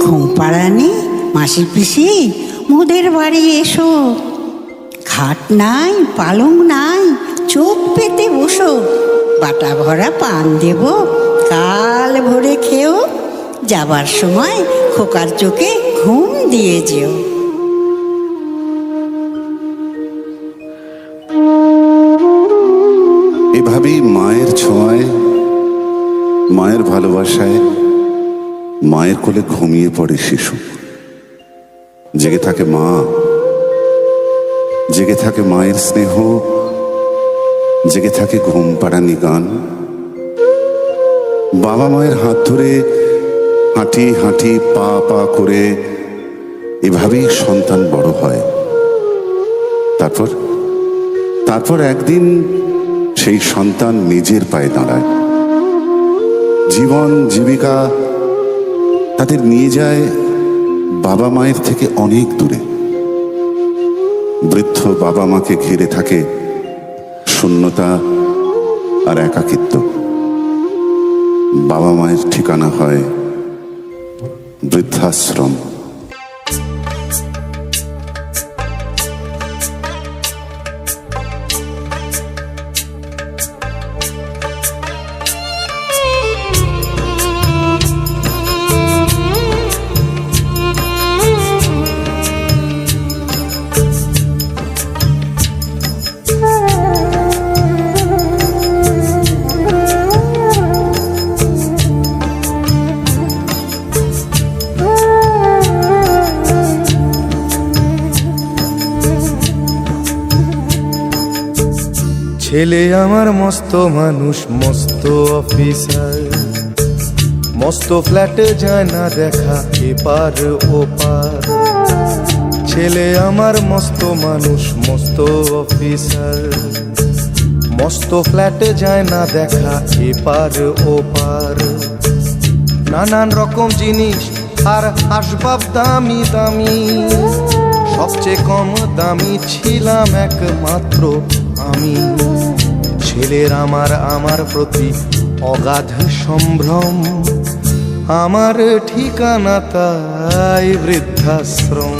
ঘুমপাড়ানি, মাসি পিসি, মোদের বাড়ি এসো। খাট নাই, পালং নাই, চোখ পেতে বসো। বাটা ভরা পান দেব, কাল ভরে খেও। যাবার সময় খোকার চোখে ঘুম দিয়ে যেও। এভাবেই মায়ের ছোঁয়ায়, মায়ের ভালোবাসায়, মায়ের কোলে ঘুমিয়ে পড়ে শিশু। জেগে থাকে মা, জেগে থাকে মায়ের স্নেহ, জেগে থাকে ঘুম পাড়ানি গান। বাবা মায়ের হাত ধরে হাঁটি হাঁটি পা পা করে এভাবেই সন্তান বড় হয়। তারপর একদিন সেই সন্তান নিজের পায়ে দাঁড়ায়। জীবন জীবিকা তাদের নিয়ে যায় বাবা মায়ের থেকে অনেক দূরে। বৃদ্ধ বাবা মাকে ঘিরে থাকে শূন্যতা আর একাকিত্ব। বাবা মায়ের ঠিকানা হয় বৃদ্ধাশ্রম। ছেলে আমার মস্ত মানুষ, মস্ত অফিসার, মস্ত ফ্ল্যাটে যায় না দেখা এপার ওপার। ছেলে আমার মস্ত মানুষ, মস্ত অফিসার, মস্ত ফ্ল্যাটে যায় না দেখা এপার ওপার। নানান রকম জিনিস আর আসবাব দামি দামি, সবচেয়ে কম দামি ছিলাম একমাত্র আমি। ছেলের আমার প্রতি অগাধ সম্ভ্রম, আমার ঠিকানা তাই বৃদ্ধাশ্রম।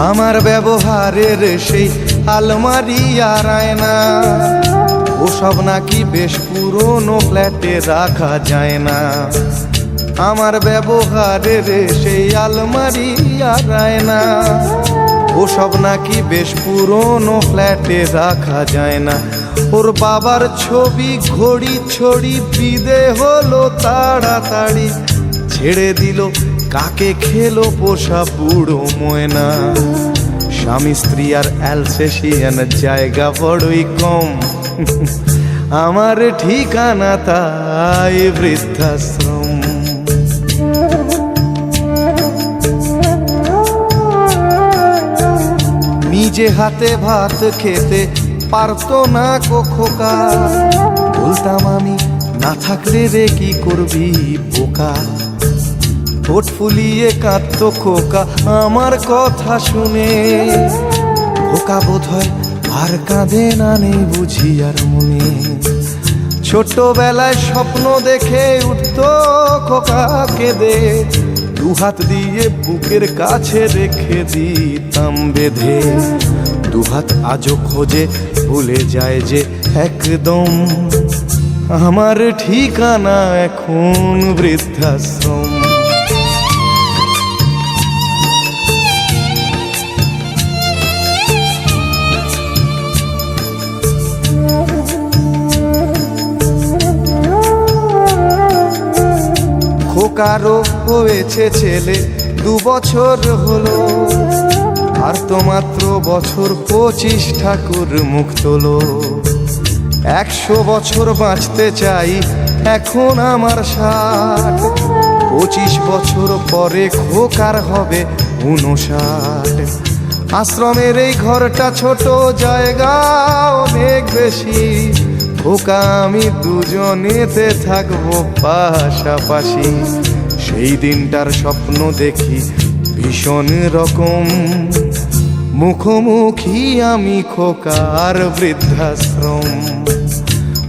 আমার ব্যবহারের সেই আলমারি আর আয়না, ওসব নাকি বেশ পুরনো ফ্ল্যাটে রাখা যায় না। আমার ব্যবহারের সেই আলমারি আর আয়না, ওসব নাকি বেশ পুরনো ফ্ল্যাটে রাখা যায় না। ওর বাবার ছবি ঘড়ি ছড়ি বিদে হলো তাড়াতাড়ি, ছেড়ে দিল কাকে খেলো পোষা বুড়ো ময়না। স্বামী স্ত্রী আর অ্যালসেশিয়ান জায়গা বড়ই কম, আমার ঠিকানা তাই বৃদ্ধাশ্রম। নিজে হাতে ভাত খেতে পারতো না খোকা, বলতাম আমি না থাকলে রে কি করবি বোকা। ঠোঁট ফুলিয়ে কাঁদতো খোকা আমার কথা শুনে, খোকা বোধ হয় আর কাঁদে না, নেই বুঝি আর মনে। ছোটবেলায় স্বপ্ন দেখে উঠতো খোকা কেঁদে, দুহাত দিয়ে বুকের কাছে রেখে দিতাম বেঁধে। দুহাত আজও খোঁজে ভুলে যায় যে একদম, আমার ঠিকানা এখন বৃদ্ধাশ্রম। খোকারও হয়েছে ছেলে 2 বছর হলো, আর তো মাত্র বছর 25 ঠাকুর মুখ তোলো। 100 বছর বাঁচতে চাই এখন আমার 60, 25 বছর পরে খোকার হবে 59। আশ্রমের এই ঘরটা ছোট, জায়গা অনেক বেশি। খোকা আমি দুজনেতে থাকবো পাশাপাশি। সেই দিনটার স্বপ্ন দেখি ভীষণ রকম, মুখোমুখি আমি খোকার বৃদ্ধাশ্রম।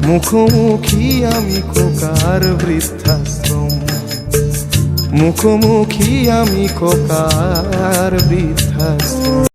মুখোমুখি আমি খোকার বৃদ্ধাশ্রম। মুখোমুখি আমি খোকার বৃদ্ধাশ্রম।